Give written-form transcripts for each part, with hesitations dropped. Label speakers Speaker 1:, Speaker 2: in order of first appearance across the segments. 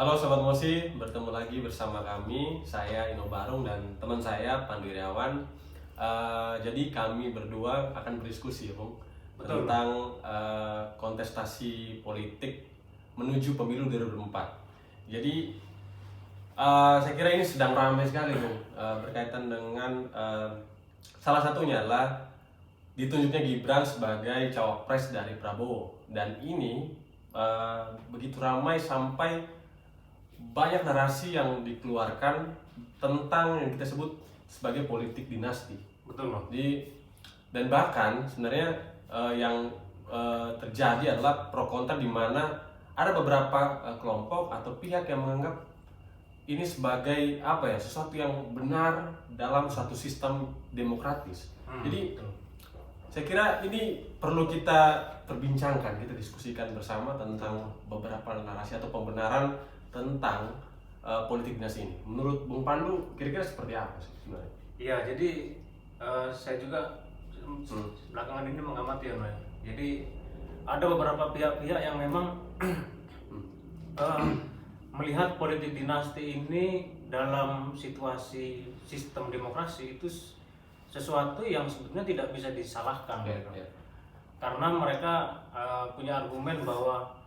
Speaker 1: Halo Sobat Mosi, bertemu lagi bersama kami, saya Ino Barung dan teman saya Pandu Iriawan. Jadi kami berdua akan berdiskusi Bung,
Speaker 2: Betul.
Speaker 1: tentang kontestasi politik menuju pemilu 2024. Jadi saya kira ini sedang ramai sekali Bung, berkaitan dengan salah satunya adalah ditunjuknya Gibran sebagai cawapres dari Prabowo, dan ini begitu ramai sampai banyak narasi yang dikeluarkan tentang yang kita sebut sebagai politik dinasti.
Speaker 2: Betul, Bang.
Speaker 1: Dan bahkan sebenarnya yang terjadi adalah pro kontra, di mana ada beberapa kelompok atau pihak yang menganggap ini sebagai sesuatu yang benar dalam suatu sistem demokratis. Jadi
Speaker 2: Betul.
Speaker 1: saya kira ini perlu kita perbincangkan, kita diskusikan bersama tentang beberapa narasi atau pembenaran tentang politik dinasti ini. Menurut Bung Pandu, kira-kira seperti apa sih sebenarnya?
Speaker 2: Iya, jadi saya juga belakangan ini mengamati ya, Mas. Jadi ada beberapa pihak-pihak yang memang eh, melihat politik dinasti ini dalam situasi sistem demokrasi itu sesuatu yang sebetulnya tidak bisa disalahkan.
Speaker 1: Ya.
Speaker 2: Karena mereka punya argumen bahwa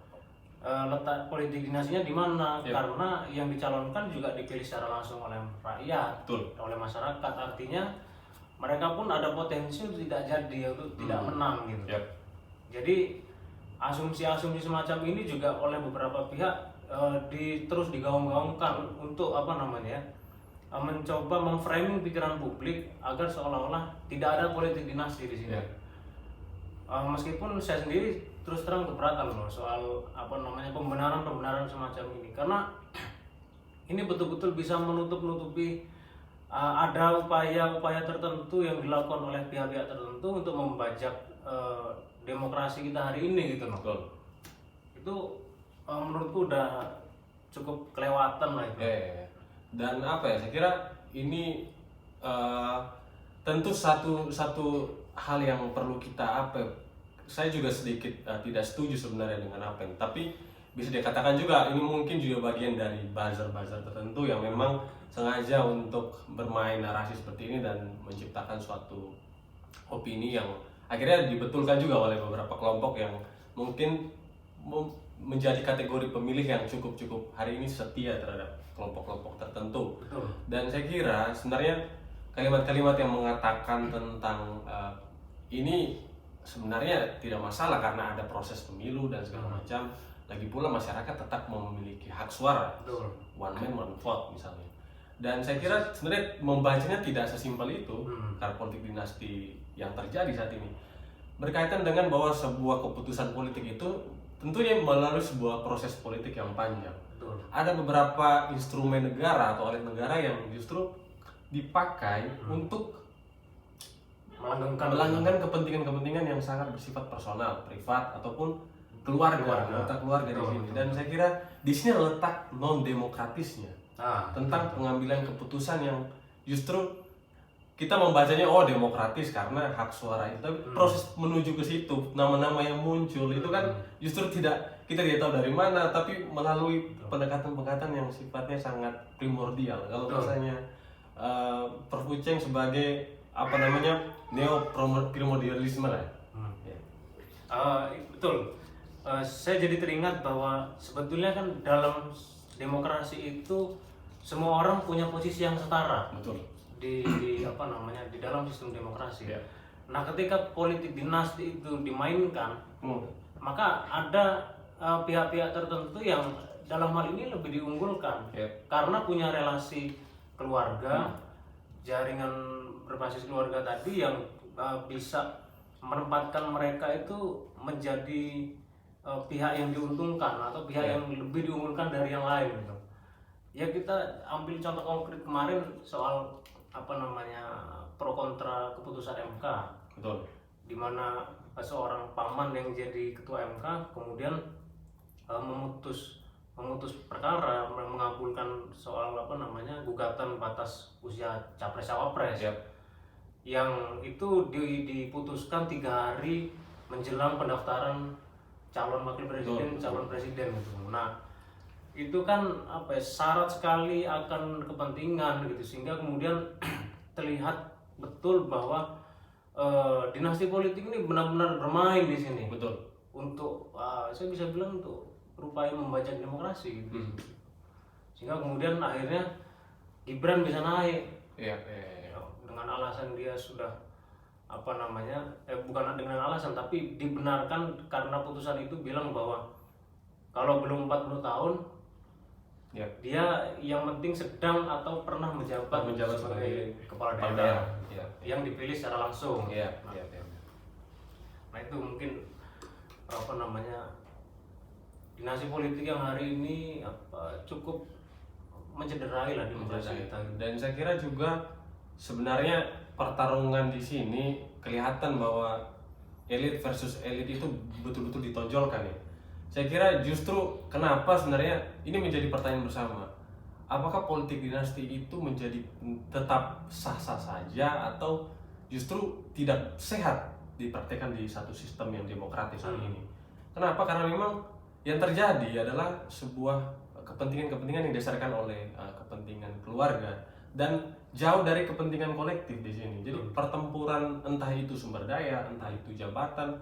Speaker 2: letak politik dinastinya di mana, karena yang dicalonkan juga dipilih secara langsung oleh rakyat.
Speaker 1: Betul.
Speaker 2: Oleh masyarakat, artinya mereka pun ada potensi untuk tidak jadi, untuk tidak menang gitu. Jadi asumsi-asumsi semacam ini juga oleh beberapa pihak terus digaung-gaungkan untuk mencoba memframing pikiran publik agar seolah-olah tidak ada politik dinasti di sini. Meskipun saya sendiri terus terang keberatan loh soal pembenaran semacam ini, karena ini betul-betul bisa menutup-nutupi ada upaya-upaya tertentu yang dilakukan oleh pihak-pihak tertentu untuk membajak demokrasi kita hari ini gitu loh. Itu menurutku udah cukup kelewatan lah itu.
Speaker 1: Dan saya kira ini tentu satu hal yang perlu kita saya juga sedikit tidak setuju sebenarnya dengan apa yang, tapi bisa dikatakan juga ini mungkin juga bagian dari buzzer-buzzer tertentu yang memang sengaja untuk bermain narasi seperti ini dan menciptakan suatu opini yang akhirnya dibetulkan juga oleh beberapa kelompok yang mungkin menjadi kategori pemilih yang cukup hari ini setia terhadap kelompok-kelompok tertentu.
Speaker 2: Betul.
Speaker 1: Dan saya kira sebenarnya kalimat-kalimat yang mengatakan tentang ini sebenarnya tidak masalah karena ada proses pemilu dan segala macam. Lagi pula masyarakat tetap memiliki hak suara.
Speaker 2: Betul.
Speaker 1: One man one vote misalnya. Dan saya kira sebenarnya membacanya tidak sesimpel itu karena politik dinasti yang terjadi saat ini berkaitan dengan bahwa sebuah keputusan politik itu tentunya melalui sebuah proses politik yang panjang.
Speaker 2: Betul.
Speaker 1: Ada beberapa instrumen negara atau alat negara yang justru dipakai untuk melanggengkan kepentingan-kepentingan yang sangat bersifat personal, privat ataupun keluarga di sini. Dan saya kira di sini letak non demokratisnya tentang pengambilan keputusan yang justru kita membacanya demokratis karena hak suara itu, tapi proses menuju ke situ, nama-nama yang muncul itu kan justru kita tidak tahu dari mana, tapi melalui pendekatan-pendekatan yang sifatnya sangat primordial. Kalau misalnya Prof. Uceng sebagai neo-primordialisme lah.
Speaker 2: Betul. Saya jadi teringat bahwa sebetulnya kan dalam demokrasi itu semua orang punya posisi yang setara.
Speaker 1: Betul.
Speaker 2: Di dalam sistem demokrasi. Nah, ketika politik dinasti itu dimainkan, maka ada pihak-pihak tertentu yang dalam hal ini lebih diunggulkan karena punya relasi keluarga, jaringan berbasis keluarga tadi yang bisa menempatkan mereka itu menjadi pihak yang diuntungkan atau pihak yang lebih diunggulkan dari yang lain gitu. Ya, kita ambil contoh konkret kemarin soal pro kontra keputusan MK.
Speaker 1: Betul.
Speaker 2: Di mana seorang paman yang jadi ketua MK kemudian memutus perkara, mengabulkan soal gugatan batas usia capres cawapres. Yang itu diputuskan 3 hari menjelang pendaftaran calon wakil presiden, calon presiden gitu. Nah, itu kan apa ya, syarat sekali akan kepentingan gitu, sehingga kemudian terlihat betul bahwa dinasti politik ini benar-benar bermain di sini.
Speaker 1: Betul.
Speaker 2: Untuk saya bisa bilang untuk berupaya membajak demokrasi gitu. Sehingga kemudian akhirnya Gibran bisa naik.
Speaker 1: Iya.
Speaker 2: Dengan alasan dia sudah apa namanya, bukan dengan alasan tapi dibenarkan karena putusan itu bilang bahwa kalau belum 40 tahun dia yang penting sedang atau pernah menjabat sebagai kepala daerah yang dipilih secara langsung. Nah itu mungkin apa namanya, dinasti politik yang hari ini cukup mencederai lah demokrasi kita.
Speaker 1: Dan saya kira juga sebenarnya pertarungan di sini kelihatan bahwa elit versus elit itu betul-betul ditonjolkan ya. Saya kira justru kenapa sebenarnya ini menjadi pertanyaan bersama. Apakah politik dinasti itu menjadi tetap sah-sah saja atau justru tidak sehat dipraktekkan di satu sistem yang demokratis hari ini? Kenapa? Karena memang yang terjadi adalah sebuah kepentingan-kepentingan yang didasarkan oleh kepentingan keluarga dan jauh dari kepentingan kolektif di sini. Jadi pertempuran entah itu sumber daya, entah itu jabatan.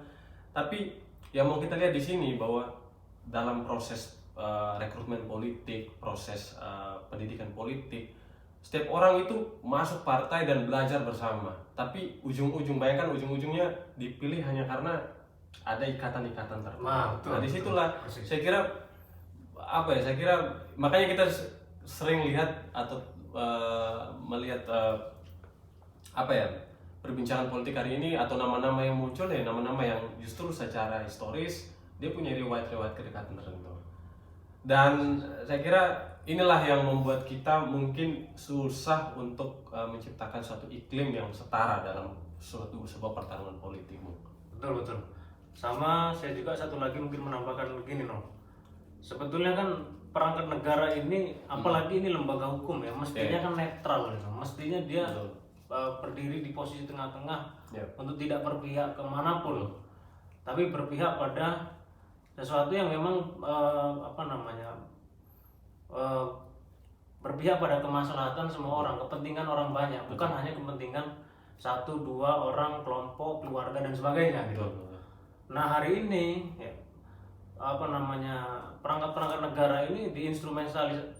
Speaker 1: Tapi yang mau kita lihat di sini bahwa dalam proses rekrutmen politik, proses pendidikan politik, setiap orang itu masuk partai dan belajar bersama. Tapi bayangkan ujung-ujungnya dipilih hanya karena ada ikatan-ikatan tertentu. Nah disitulah saya kira saya kira makanya kita sering lihat atau melihat perbincangan politik hari ini atau nama-nama yang muncul ya nama-nama yang justru secara historis dia punya riwayat-riwayat kedekatan tertentu. Dan saya kira inilah yang membuat kita mungkin susah untuk menciptakan suatu iklim yang setara dalam sebuah pertarungan politik.
Speaker 2: Betul. Sama saya juga satu lagi mungkin menambahkan begini sebetulnya kan perangkat negara ini apalagi ini lembaga hukum ya mestinya kan netral mestinya dia berdiri di posisi tengah-tengah untuk tidak berpihak kemanapun tapi berpihak pada sesuatu yang memang berpihak pada kemaslahatan semua orang, kepentingan orang banyak, bukan hanya kepentingan 1, 2 orang, kelompok, keluarga dan sebagainya gitu. Nah hari ini perangkat-perangkat negara ini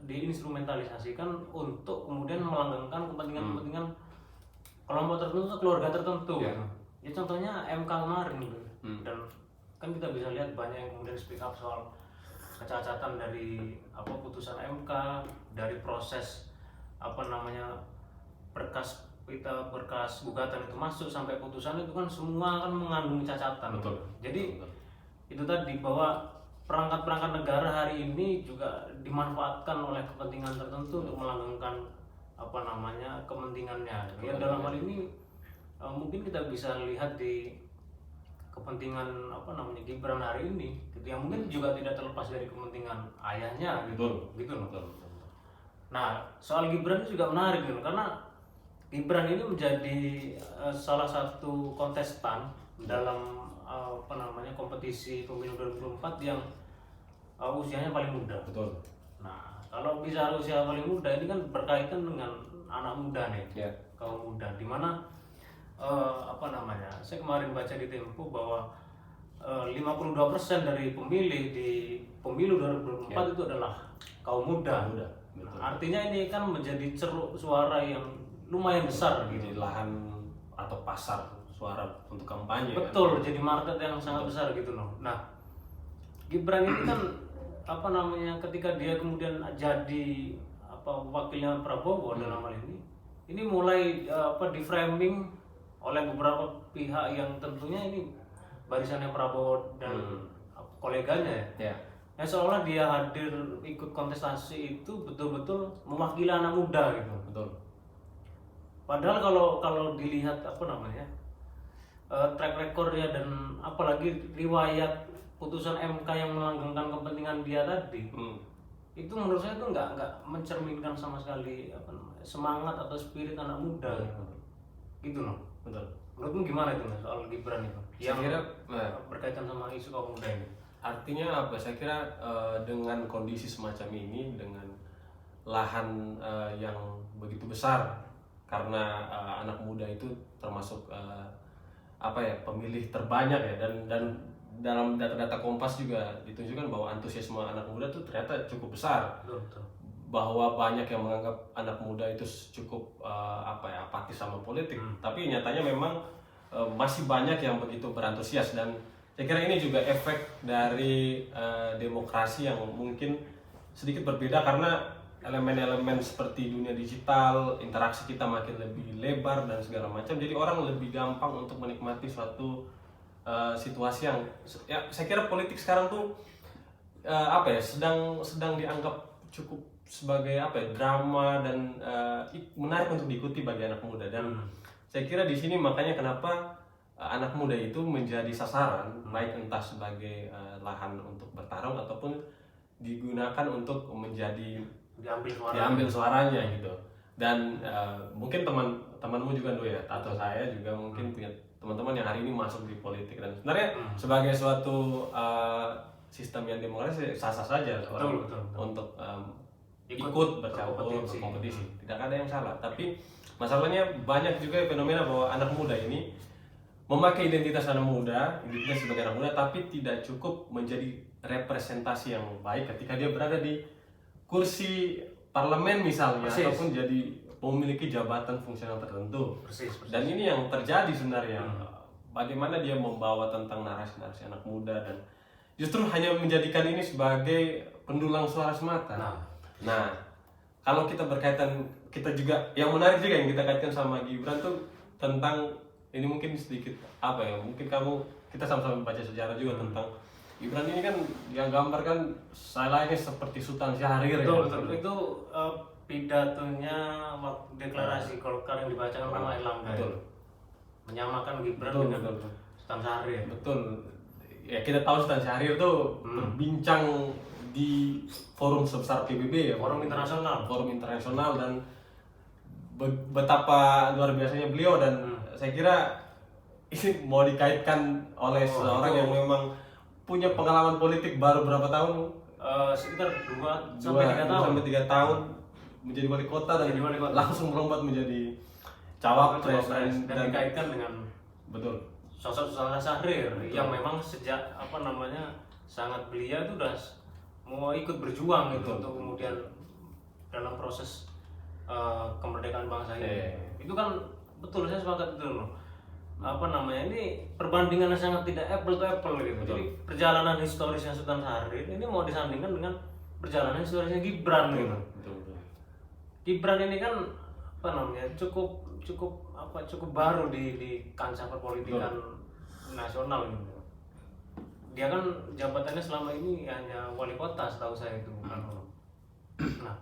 Speaker 2: diinstrumentalisasikan untuk kemudian melanggengkan kepentingan-kepentingan kelompok tertentu, keluarga tertentu. Ya contohnya MK kemarin gitu. Dan kan kita bisa lihat banyak yang kemudian speak up soal kecacatan dari putusan MK, dari proses berkas gugatan itu masuk sampai putusan itu kan semua kan mengandung cacatan. Jadi itu tadi bahwa perangkat-perangkat negara hari ini juga dimanfaatkan oleh kepentingan tertentu untuk melanggengkan kepentingannya. Ya dalam hal ini mungkin kita bisa lihat di kepentingan Gibran hari ini yang mungkin juga tidak terlepas dari kepentingan ayahnya gitu. Nah soal Gibran itu juga menarik karena Gibran ini menjadi salah satu kontestan dalam kompetisi pemilu 2024 yang usianya paling muda. Nah kalau bicara usia paling muda ini kan berkaitan dengan anak muda nih, kaum muda, dimana saya kemarin baca di Tempo bahwa 52% dari pemilih di pemilu 2024 itu adalah kaum muda. Nah, artinya ini kan menjadi ceruk suara yang lumayan besar
Speaker 1: gitu. Lahan atau pasar suara untuk kampanye.
Speaker 2: Betul, jadi market yang sangat besar gitu Nah, Gibran ini kan ketika dia kemudian jadi wakilnya Prabowo dalam hal ini mulai di framing oleh beberapa pihak yang tentunya ini barisannya Prabowo dan koleganya ya seolah dia hadir ikut kontestasi itu betul-betul mewakili anak muda gitu. Padahal kalau dilihat track recordnya dan apalagi riwayat putusan MK yang melanggengkan kepentingan dia tadi itu menurut saya itu nggak mencerminkan sama sekali semangat atau spirit anak muda gitu
Speaker 1: Betul.
Speaker 2: Menurutmu gimana itu soal Gibran itu?
Speaker 1: Saya kira
Speaker 2: berkaitan sama isu kaum muda ini.
Speaker 1: Artinya apa? Saya kira dengan kondisi semacam ini, dengan lahan yang begitu besar, karena anak muda itu termasuk pemilih terbanyak ya, dan dalam data-data Kompas juga ditunjukkan bahwa antusiasme anak muda itu ternyata cukup besar.
Speaker 2: Betul.
Speaker 1: Bahwa banyak yang menganggap anak muda itu cukup apatis sama politik, tapi nyatanya memang masih banyak yang begitu berantusias. Dan saya kira ini juga efek dari demokrasi yang mungkin sedikit berbeda, karena elemen-elemen seperti dunia digital, interaksi kita makin lebih lebar dan segala macam, jadi orang lebih gampang untuk menikmati suatu situasi yang saya kira politik sekarang tuh sedang dianggap cukup sebagai drama dan menarik untuk diikuti bagi anak muda. Dan saya kira di sini makanya kenapa anak muda itu menjadi sasaran, baik entah sebagai lahan untuk bertarung ataupun digunakan untuk menjadi diambil suaranya gitu. Dan mungkin temanmu juga ya, atau saya juga mungkin punya teman-teman yang hari ini masuk di politik, dan sebenarnya sebagai suatu sistem yang demokratis sah-sah saja orang untuk ikut bercampur berkompetisi, tidak ada yang salah. Tapi masalahnya banyak juga fenomena bahwa anak muda ini memakai identitas sebagai anak muda, tapi tidak cukup menjadi representasi yang baik ketika dia berada di kursi parlemen misalnya, ataupun jadi memiliki jabatan fungsional tertentu. Persis. Dan ini yang terjadi sebenarnya. Bagaimana dia membawa tentang narasi-narasi anak muda, dan justru hanya menjadikan ini sebagai pendulang suara semata. Nah, kalau kita berkaitan, kita juga yang menarik juga yang kita kaitkan sama Gibran tuh tentang ini, mungkin sedikit mungkin kita sama-sama baca sejarah juga tentang Gibran ini kan yang gambarkan salahnya seperti Sultan Syahrir.
Speaker 2: Betul. Itu pidatonya waktu deklarasi Golkar yang dibacakan oleh Erlangga. Betul. Menyamakan Gibran dengan Sultan Syahrir. Betul.
Speaker 1: Ya, kita tahu Sultan Syahrir itu berbincang di forum sebesar PBB ya, forum internasional, dan betapa luar biasanya beliau. Dan saya kira ini mau dikaitkan oleh seorang yang memang punya pengalaman politik baru berapa tahun?
Speaker 2: Sekitar 2 sampai
Speaker 1: 3 tahun menjadi wali kota, dan langsung melompat menjadi cawapres, dan
Speaker 2: dikaitkan dengan
Speaker 1: sosok
Speaker 2: Sultan Syahrir yang memang sejak sangat belia itu udah mau ikut berjuang untuk kemudian dalam proses kemerdekaan bangsa ini. Itu kan betul, saya sepakat itu loh. Ini perbandingan yang sangat tidak apple to apple gitu. Jadi perjalanan historisnya Sultan Syahrir ini mau disandingkan dengan perjalanan historisnya Gibran gitu. Gibran ini kan cukup baru di kancah perpolitikan nasional gitu. Dia kan jabatannya selama ini hanya wali kota setahu saya itu. Nah,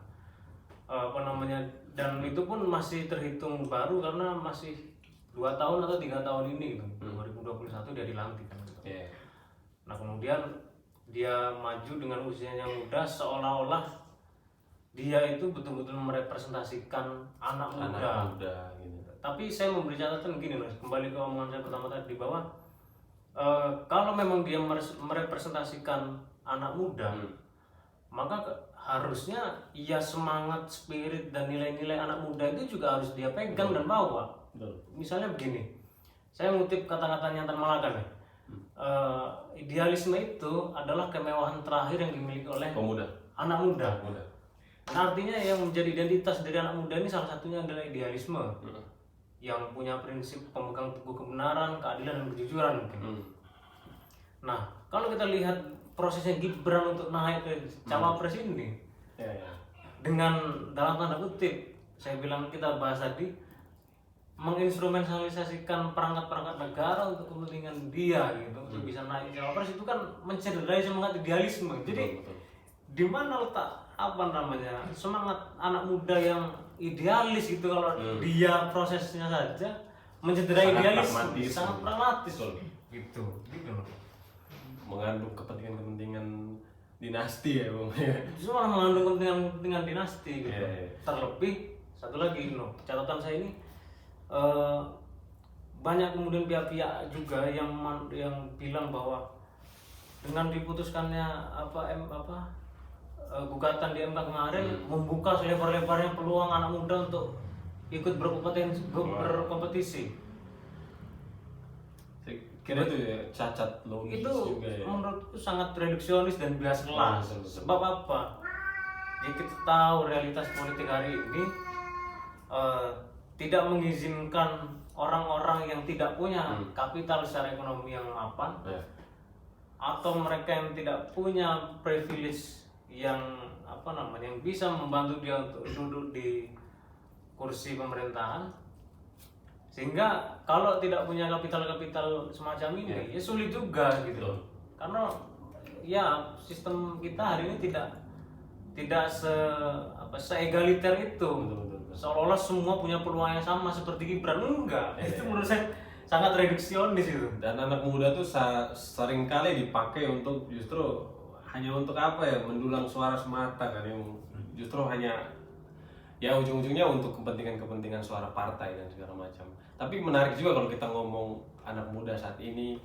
Speaker 2: dan itu pun masih terhitung baru karena masih 2 tahun atau 3 tahun ini gitu. 2021 dia dilantik kan gitu. Nah, kemudian dia maju dengan usianya yang muda, seolah-olah dia itu betul-betul merepresentasikan anak muda gitu. Tapi saya memberi catatan gini loh, kembali ke omongan saya pertama tadi, bahwa kalau memang dia merepresentasikan anak muda, maka harusnya ya semangat, spirit, dan nilai-nilai anak muda itu juga harus dia pegang dan bawa. Misalnya begini, saya ngutip kata-katanya Tan Malaka nih, idealisme itu adalah kemewahan terakhir yang dimiliki oleh anak muda. Nah, artinya yang menjadi identitas dari anak muda ini salah satunya adalah idealisme, yang punya prinsip pemegang teguh kebenaran, keadilan, dan kejujuran mungkin. Nah, kalau kita lihat prosesnya Gibran untuk naik ke cawapres ini, dengan dalam tanda kutip, saya bilang kita bahas tadi, menginstrumentalisasikan perangkat-perangkat negara untuk kepentingan dia gitu, untuk bisa naik cawapres, itu kan mencederai semangat idealisme. Jadi di mana letak semangat anak muda yang idealis gitu kalau dia prosesnya saja mencederai idealisme, sangat pragmatis gitu.
Speaker 1: Mengandung kepentingan dinasti ya, Bung.
Speaker 2: Justru malah mengandung kepentingan dinasti gitu. Terlebih satu lagi catatan saya ini, banyak kemudian pihak-pihak juga yang bilang bahwa dengan diputuskannya gugatan di MK kemarin membuka selebar-lebarnya peluang anak muda untuk ikut berkompetisi.
Speaker 1: Saya kira itu ya cacat logis
Speaker 2: Itu
Speaker 1: juga ya.
Speaker 2: menurutku sangat reduksionis dan bias kelas.
Speaker 1: Betul.
Speaker 2: Sebab apa? Ya kita tahu realitas politik hari ini tidak mengizinkan orang-orang yang tidak punya kapital secara ekonomi yang mapan, atau mereka yang tidak punya privilege yang yang bisa membantu dia untuk duduk di kursi pemerintahan. Sehingga kalau tidak punya kapital semacam ini, ya sulit juga gitu. Karena ya sistem kita hari ini tidak se-egaliter itu. Seolah-olah semua punya peluang yang sama seperti Gibran. Enggak. Itu menurut saya sangat reduksionis itu.
Speaker 1: Dan anak muda tuh sering kali dipakai untuk justru hanya untuk mendulang suara semata kan, yang justru hanya ya ujung-ujungnya untuk kepentingan suara partai dan segala macam. Tapi menarik juga kalau kita ngomong anak muda saat ini,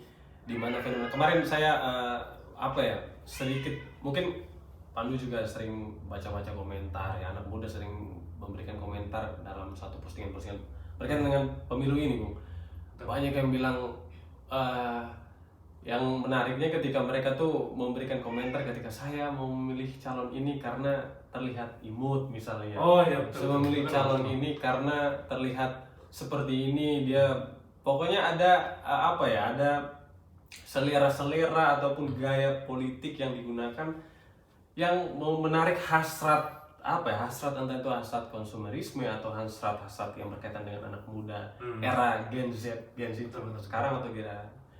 Speaker 1: di mana fenomena kemarin saya sedikit mungkin Pandu juga sering baca-baca komentar ya, anak muda sering memberikan komentar dalam satu postingan-postingan berkaitan dengan pemilu ini, Bung. Banyak yang bilang yang menariknya ketika mereka tuh memberikan komentar ketika saya mau memilih calon ini karena terlihat imut misalnya.
Speaker 2: Oh iya, betul.
Speaker 1: Saya memilih calon ini karena terlihat seperti ini, dia pokoknya ada ada selera ataupun gaya politik yang digunakan yang mau menarik hasrat entah itu hasrat konsumerisme atau hasrat yang berkaitan dengan anak muda era Gen Z itu sekarang atau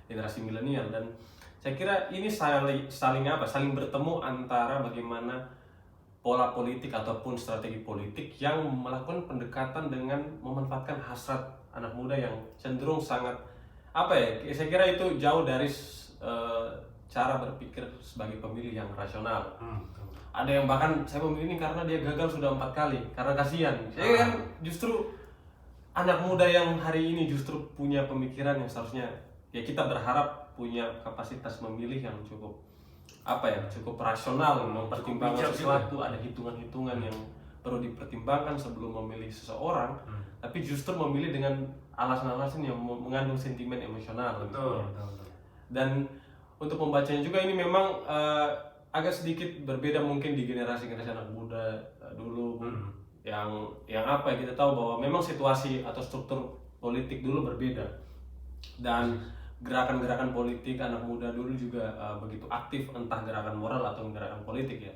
Speaker 1: generasi milenial. Dan saya kira ini saling bertemu antara bagaimana pola politik ataupun strategi politik yang melakukan pendekatan dengan memanfaatkan hasrat anak muda yang cenderung sangat saya kira itu jauh dari cara berpikir sebagai pemilih yang rasional. Ada yang bahkan saya memilih ini karena dia gagal sudah 4 kali karena kasihan. Saya kan justru anak muda yang hari ini justru punya pemikiran yang seharusnya ya kita berharap punya kapasitas memilih yang cukup cukup rasional, mempertimbangkan sesuatu, ada hitungan-hitungan yang perlu dipertimbangkan sebelum memilih seseorang, tapi justru memilih dengan alasan-alasan yang mengandung sentimen emosional.
Speaker 2: Betul.
Speaker 1: Dan untuk membacanya juga ini memang agak sedikit berbeda mungkin di generasi anak muda dulu, yang kita tahu bahwa memang situasi atau struktur politik dulu berbeda, dan gerakan-gerakan politik anak muda dulu juga begitu aktif, entah gerakan moral atau gerakan politik ya.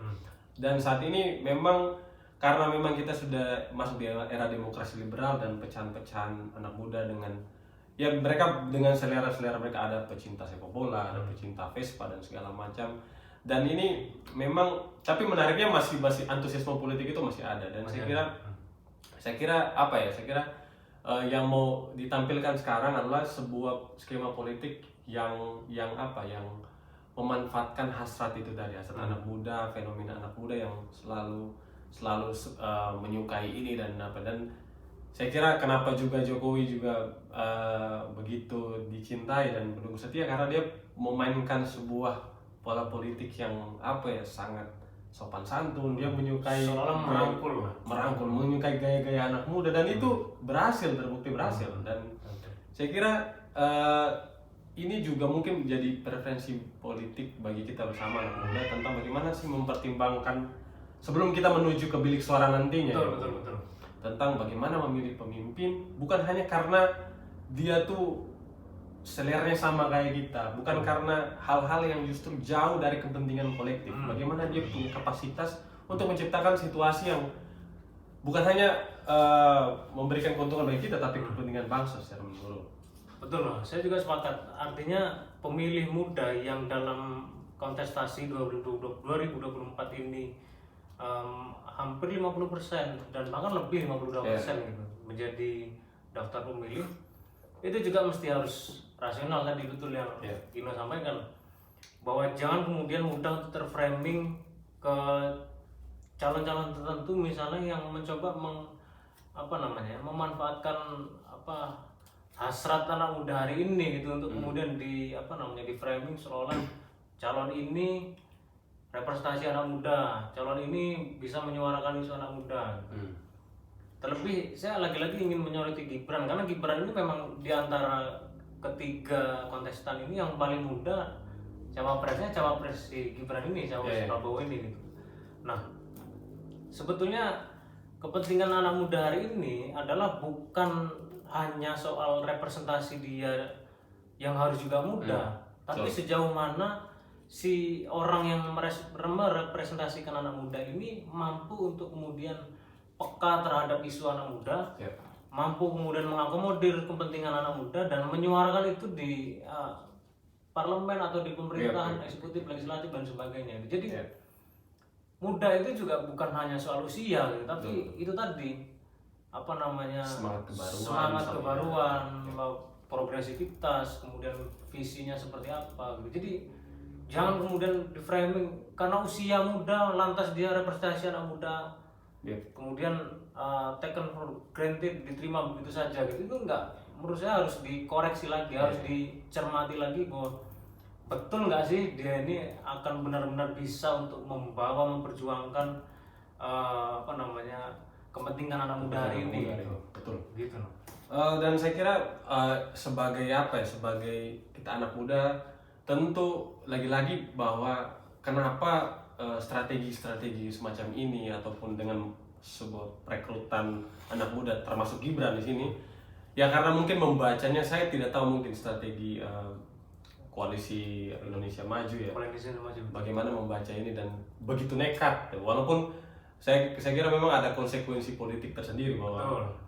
Speaker 1: Dan saat ini memang karena memang kita sudah masuk di era demokrasi liberal dan pecahan-pecahan anak muda dengan ya mereka dengan selera mereka, ada pecinta sepak bola, ada pecinta Vespa dan segala macam. Dan ini memang tapi menariknya masih antusiasme politik itu masih ada, dan saya kira yang mau ditampilkan sekarang adalah sebuah skema politik yang memanfaatkan hasrat itu tadi, hasrat anak muda, fenomena anak muda yang selalu menyukai ini dan saya kira kenapa juga Jokowi juga begitu dicintai dan pendukung setia, karena dia memainkan sebuah pola politik yang sangat sopan santun. Dia menyukai merangkul, menyukai gaya-gaya anak muda, dan itu terbukti berhasil. Dan saya kira ini juga mungkin menjadi preferensi politik bagi kita bersama anak muda tentang bagaimana sih mempertimbangkan sebelum kita menuju ke bilik suara nantinya.
Speaker 2: Betul.
Speaker 1: Tentang bagaimana memilih pemimpin, bukan hanya karena dia tuh seleranya sama kayak kita, bukan karena hal-hal yang justru jauh dari kepentingan kolektif. Bagaimana dia punya kapasitas untuk menciptakan situasi yang bukan hanya memberikan keuntungan bagi kita, tapi kepentingan bangsa secara menyeluruh.
Speaker 2: Betul, saya juga sepakat. Artinya pemilih muda yang dalam kontestasi 2024 ini hampir 50% dan bahkan lebih 52% gitu menjadi daftar pemilih, itu juga mesti harus rasional. Tadi betul yang Ino sampaikan, bahwa jangan kemudian mudah untuk terframing ke calon-calon tertentu misalnya yang mencoba memanfaatkan hasrat anak muda hari ini gitu untuk kemudian di framing seolah calon ini representasi anak muda, calon ini bisa menyuarakan isu anak muda. Terlebih saya lagi-lagi ingin menyoroti Gibran karena Gibran ini memang di antara ketiga kontestan ini yang paling muda. Cawapres si Gibran ini, cawapres Prabowo ini gitu. Nah, sebetulnya kepentingan anak muda hari ini adalah bukan hanya soal representasi dia yang harus juga muda, tapi sejauh mana si orang yang merepresentasikan anak muda ini mampu untuk kemudian peka terhadap isu anak muda, mampu kemudian mengakomodir kepentingan anak muda dan menyuarakan itu di parlemen atau di pemerintahan, eksekutif, legislatif dan sebagainya. Jadi muda itu juga bukan hanya soal usia, gitu, tapi itu tadi apa namanya semangat kebaruan, progresivitas, kemudian visinya seperti apa. Gitu. Jadi jangan kemudian di framing karena usia muda lantas dia representasi anak muda, kemudian taken for granted, diterima begitu saja. Gitu. Itu enggak, menurut saya harus dikoreksi lagi, harus dicermati lagi bahwa betul nggak sih dia ini akan benar-benar bisa untuk memperjuangkan apa namanya kepentingan anak muda hari ini.
Speaker 1: Betul.
Speaker 2: Gitu.
Speaker 1: Dan saya kira sebagai apa ya, sebagai kita anak muda, tentu lagi-lagi bahwa kenapa strategi-strategi semacam ini ataupun dengan sebuah perekrutan anak muda termasuk Gibran di sini, ya karena mungkin membacanya saya tidak tahu mungkin strategi koalisi Indonesia Maju ya. Bagaimana membaca ini dan begitu nekat, walaupun saya kira memang ada konsekuensi politik tersendiri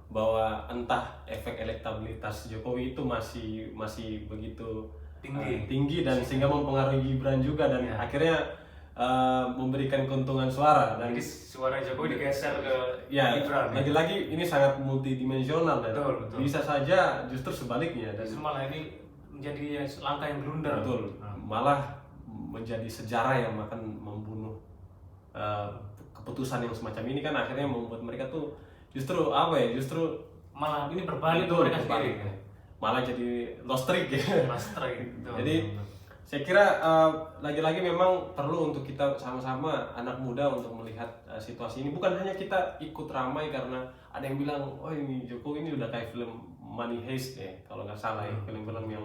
Speaker 1: bahwa entah efek elektabilitas Jokowi itu masih begitu tinggi dan sehingga mempengaruhi Gibran juga dan akhirnya memberikan keuntungan suara dan
Speaker 2: jadi suara Jokowi digeser ke Gibran.
Speaker 1: Lagi-lagi ini sangat multidimensional dan bisa saja justru sebaliknya dan
Speaker 2: malah ini menjadi langkah yang blunder.
Speaker 1: Malah menjadi sejarah yang akan membunuh keputusan yang semacam ini kan akhirnya membuat mereka tuh justru
Speaker 2: malah ini berbalik tuh mereka sendiri.
Speaker 1: Malah jadi lost streak ya. Jadi saya kira lagi-lagi memang perlu untuk kita sama-sama anak muda untuk melihat situasi ini, bukan hanya kita ikut ramai karena ada yang bilang oh ini Jokowi ini udah kayak film Money Heist ya kalau nggak salah ya, film-film yang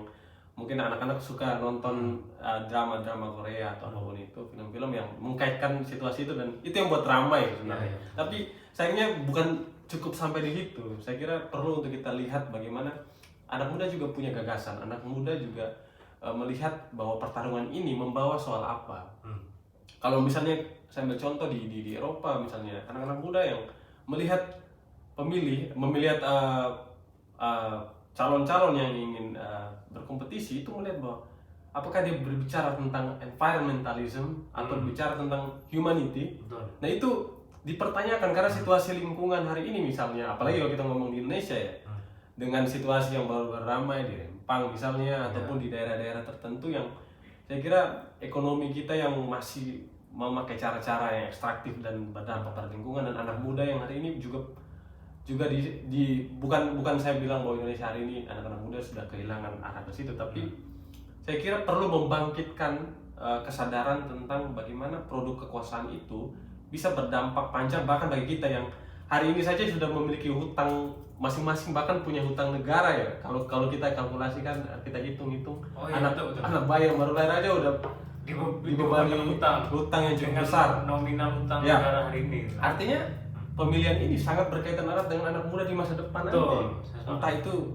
Speaker 1: mungkin anak-anak suka nonton drama-drama Korea atau apapun itu, film-film yang mengkaitkan situasi itu dan itu yang buat ramai sebenarnya. Tapi sayangnya bukan cukup sampai di situ. Saya kira perlu untuk kita lihat bagaimana anak muda juga punya gagasan, anak muda juga melihat bahwa pertarungan ini membawa soal apa. Kalau misalnya saya ambil contoh di Eropa misalnya, anak-anak muda yang melihat memilihat calon-calon yang ingin berkompetisi itu melihat bahwa apakah dia berbicara tentang environmentalism atau berbicara tentang humanity. Nah itu dipertanyakan karena situasi lingkungan hari ini misalnya, apalagi kalau kita ngomong di Indonesia ya, dengan situasi yang baru ramai di Rempang misalnya ataupun di daerah-daerah tertentu yang saya kira ekonomi kita yang masih memakai cara-cara yang ekstraktif dan berdampak pada lingkungan, dan anak muda yang hari ini juga bukan saya bilang bahwa Indonesia hari ini anak-anak muda sudah kehilangan arah ke situ, tapi saya kira perlu membangkitkan kesadaran tentang bagaimana produk kekuasaan itu bisa berdampak panjang bahkan bagi kita yang hari ini saja sudah memiliki hutang masing-masing, bahkan punya hutang negara ya. Kalau kita kalkulasikan, kita hitung-hitung anak bayi yang baru lahir aja udah dibebani hutang yang cukup besar,
Speaker 2: nominal hutang negara hari ini.
Speaker 1: Artinya pemilihan ini sangat berkaitan erat dengan anak muda di masa depan nanti. Entah itu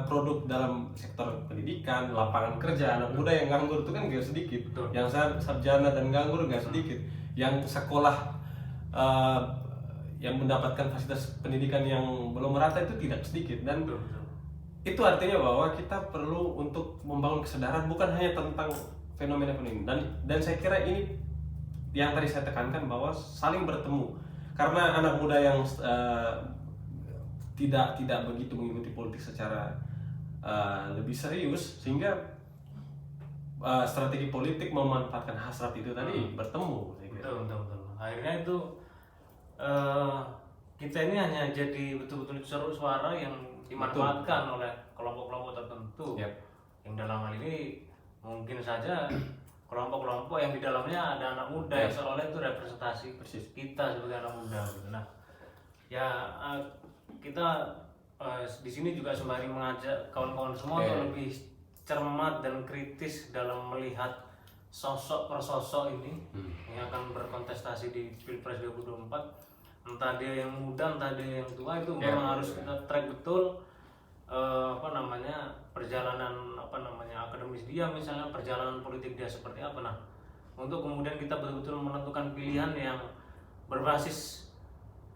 Speaker 1: produk dalam sektor pendidikan, lapangan kerja, anak muda yang nganggur itu kan gak sedikit. Yang sarjana dan nganggur gak sedikit. Yang sekolah yang mendapatkan fasilitas pendidikan yang belum merata itu tidak sedikit, dan itu artinya bahwa kita perlu untuk membangun kesadaran bukan hanya tentang fenomena ini, dan saya kira ini yang tadi saya tekankan bahwa saling bertemu karena anak muda yang tidak begitu mengikuti politik secara lebih serius sehingga strategi politik memanfaatkan hasrat itu tadi bertemu.
Speaker 2: Betul. Akhirnya itu kita ini hanya jadi betul-betul suara yang dimanfaatkan oleh kelompok-kelompok tertentu yang dalam hal ini mungkin saja kelompok-kelompok yang di dalamnya ada anak muda yang seolah itu representasi kita sebagai anak muda gitu. Nah ya kita di sini juga sembari mengajak kawan-kawan semua untuk lebih cermat dan kritis dalam melihat sosok per sosok ini yang akan berkontestasi di Pilpres 2024, entah dia yang muda entah dia yang tua, itu memang harus kita track betul perjalanan akademis dia, misalnya perjalanan politik dia seperti apa. Nah untuk kemudian kita betul-betul menentukan pilihan yang berbasis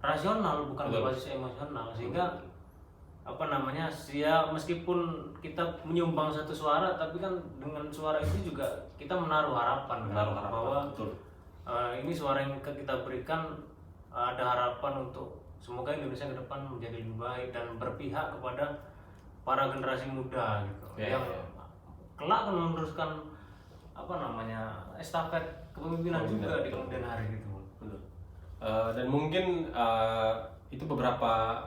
Speaker 2: rasional bukan berbasis emosional, sehingga meskipun kita menyumbang satu suara, tapi kan dengan suara itu juga kita menaruh harapan bahwa ini suara yang kita berikan ada harapan untuk semoga Indonesia ke depan menjadi lebih baik dan berpihak kepada para generasi muda gitu yang kelak akan meneruskan estafet kepemimpinan juga di kemudian hari gitu.
Speaker 1: Dan mungkin itu beberapa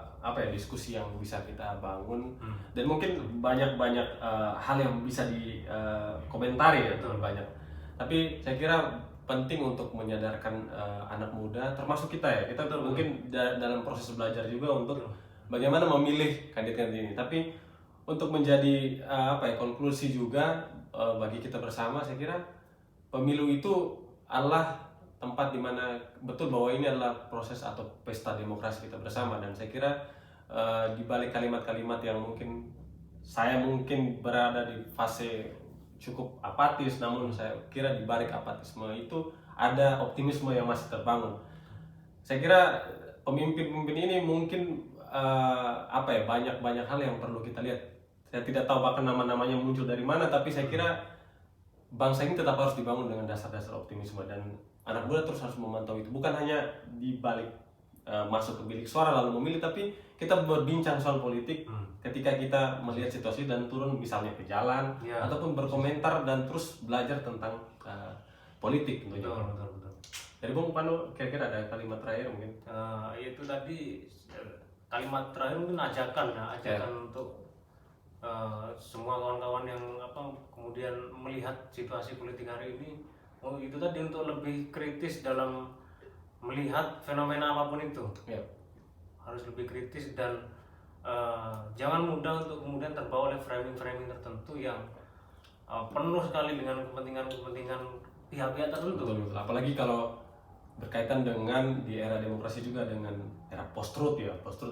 Speaker 1: diskusi yang bisa kita bangun dan mungkin banyak hal yang bisa dikomentari ya, banyak. Tapi saya kira penting untuk menyadarkan anak muda, termasuk kita ya, kita mungkin dalam proses belajar juga untuk bagaimana memilih kandidat ini. Tapi untuk menjadi konklusi juga bagi kita bersama, saya kira pemilu itu adalah tempat di mana betul bahwa ini adalah proses atau pesta demokrasi kita bersama. Dan saya kira di balik kalimat-kalimat yang saya mungkin berada di fase cukup apatis, namun saya kira di balik apatisme itu ada optimisme yang masih terbangun. Saya kira pemimpin-pemimpin ini mungkin banyak hal yang perlu kita lihat. Saya tidak tahu bahkan nama-namanya muncul dari mana, tapi saya kira bangsa ini tetap harus dibangun dengan dasar-dasar optimisme, dan anak muda terus harus memantau itu. Bukan hanya di balik masuk ke bilik suara lalu memilih, tapi kita berbincang soal politik ketika kita melihat situasi dan turun misalnya ke jalan ataupun berkomentar dan terus belajar tentang politik.
Speaker 2: Betul.
Speaker 1: Dari Bung Pandu kira-kira ada kalimat terakhir mungkin?
Speaker 2: Itu tadi kalimat terakhir mungkin ajakan untuk semua kawan-kawan yang kemudian melihat situasi politik hari ini, itu tadi untuk lebih kritis dalam melihat fenomena apapun itu. Harus lebih kritis dan jangan mudah untuk kemudian terbawa oleh framing-framing tertentu yang penuh sekali dengan kepentingan pihak-pihak tertentu.
Speaker 1: Betul. Apalagi kalau berkaitan dengan di era demokrasi juga dengan era post-truth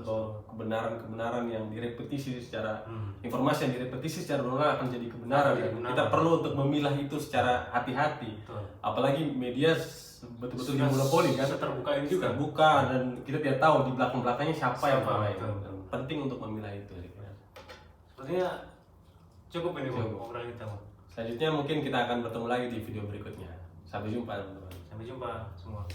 Speaker 1: bahwa kebenaran yang direpetisi secara informasi yang direpetisi secara berulang akan jadi kebenaran. Kita perlu untuk memilah itu secara hati-hati. Apalagi media betul-betul dimonopoli kan,
Speaker 2: terbuka ini juga
Speaker 1: terbuka, dan kita tidak tahu di belakang-belakangnya siapa yang main. Penting untuk memilah itu.
Speaker 2: Sepertinya cukup ini obrolan kita.
Speaker 1: Selanjutnya mungkin kita akan bertemu lagi di video berikutnya. Sampai jumpa teman-teman.
Speaker 2: Sampai jumpa semua.